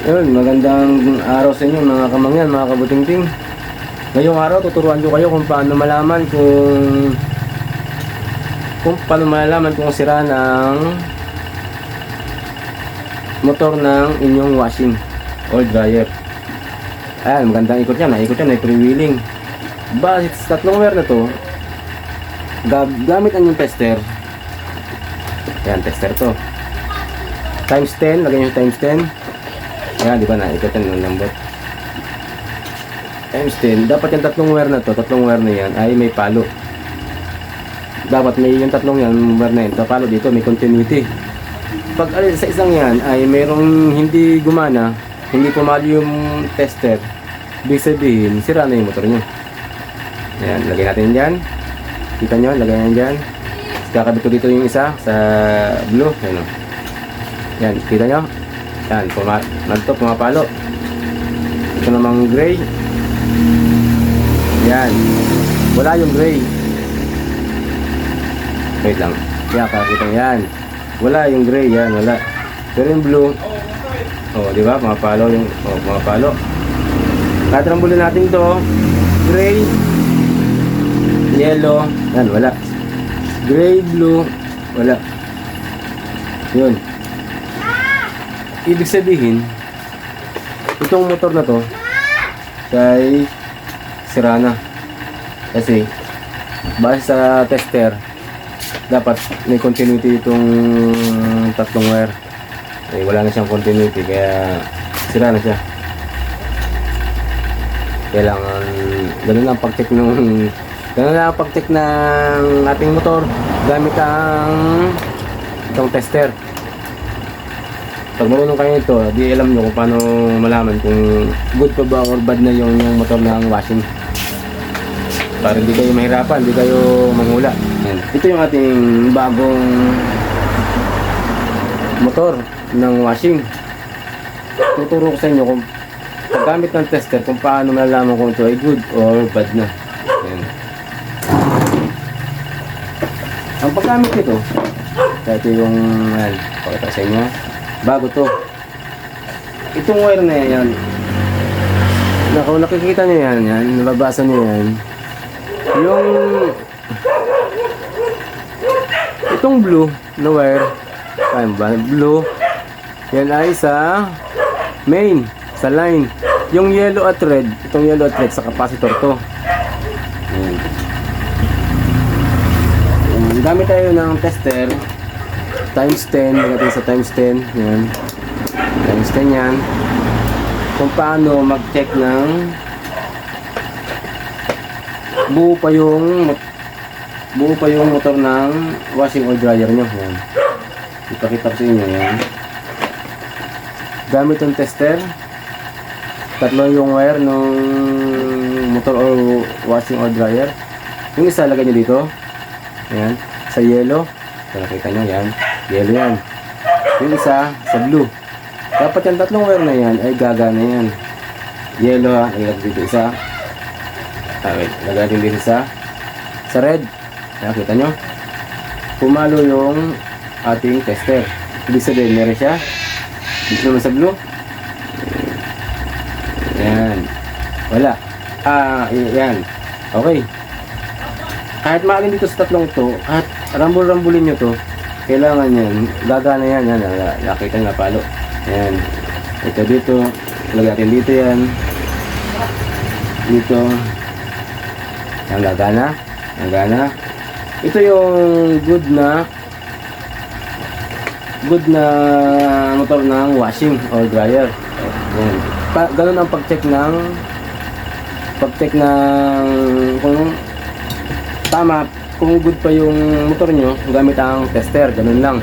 Yun, magandang araw sa inyo mga kamangyan, mga kabutingting. Ngayong araw, tuturuan ko kayo kung paano malaman kung sira ng motor ng inyong washing or dryer. Ayan, magandang ikot yan. Naikot yan, ay freewheeling. Base sa tatlong wire na to, gamit ang yung tester. Ayan, tester to. Times 10, lagyan nyo times 10. Ayan, di ba na? Ito ng lambot. Times 10. Dapat yung tatlong wire na to, tatlong wire na yan, ay may palo. Dapat may yung tatlong yan, wire na yan, palo dito, may continuity. Pag sa isang yan, ay mayroong hindi gumana, hindi pumalo yung tester, ibig sabihin, sira na yung motor nyo. Ayan, lagay natin dyan. Kita nyo, lagay natin dyan. Kakabit ko dito yung isa sa blue. Ayan, o. Yan, kita nyo? Yan, pumapalo. Ito namang gray. Yan. Wala yung gray. Wait lang. Kaya kakita nyo yan. Wala yung gray. Yan, wala. Pero yung blue, oh, di ba? Pumapalo yung, oh, pumapalo. Tatrambulin natin to. Gray. Yellow. Yan, wala. Gray, blue. Wala. Yun. Ibig sabihin, itong motor na to ay sira na. Kasi base sa tester, dapat may continuity itong tatlong wire. Eh, wala na siyang continuity, kaya sira na siya. Kailangan ganun lang pag-check ng ating motor gamit ang itong tester. Pag marunong kayo ito, di alam nyo kung paano malaman kung good pa ba or bad na yung motor ng washing. Para hindi kayo mahirapan, hindi kayo manghula. Yan. Ito yung ating bagong motor ng washing. Tuturo ko sa inyo kung paggamit ng tester kung paano malalaman kung ito ay good or bad na. Yan. Ang paggamit nito, ito yung pakita sa inyo. Bago to. Itong wire na yan. Kung nakikita nyo yan, nababasa nyo yan. Yung itong blue na wire, blue, yan ay sa main, sa line. Yung yellow at red, itong yellow at red sa capacitor to. Yan. Gamit tayo ng tester times 10, natin sa times 10. Yan. Times 10 yan. Kung paano mag-check ng buo pa yung motor ng washing or dryer nyo. Yan. Ipakita ko sa inyo yan. Gamit yung tester. Tatlo yung wire ng motor or washing or dryer. Yung isa lagay nyo dito. Yan. Sa yellow. So, nakita nyo yan. Yellow yan. Yung isa sa blue. Dapat yung tatlong wire na yan ay gagana yan. Yellow ha. Lagyan dito isa. Wait. Lagyan dito isa. Sa red. Nakita nyo. Pumalo yung ating tester. Ibig sabihin meron siya. Dito naman sa blue. Yan. Wala. Yan. Okay. Kahit maalin dito sa tatlong to, kahit rambul-rambulin nyo to, kailangan yan, gagana yan, nakita nga palo. Yan. Ito dito, lagyan natin dito yan. Dito. Yan, gagana. Ito yung good na motor ng washing or dryer. Yan. Ganun ang pag-check ng kung tama, kung good pa yung motor nyo gamit ang tester, ganun lang.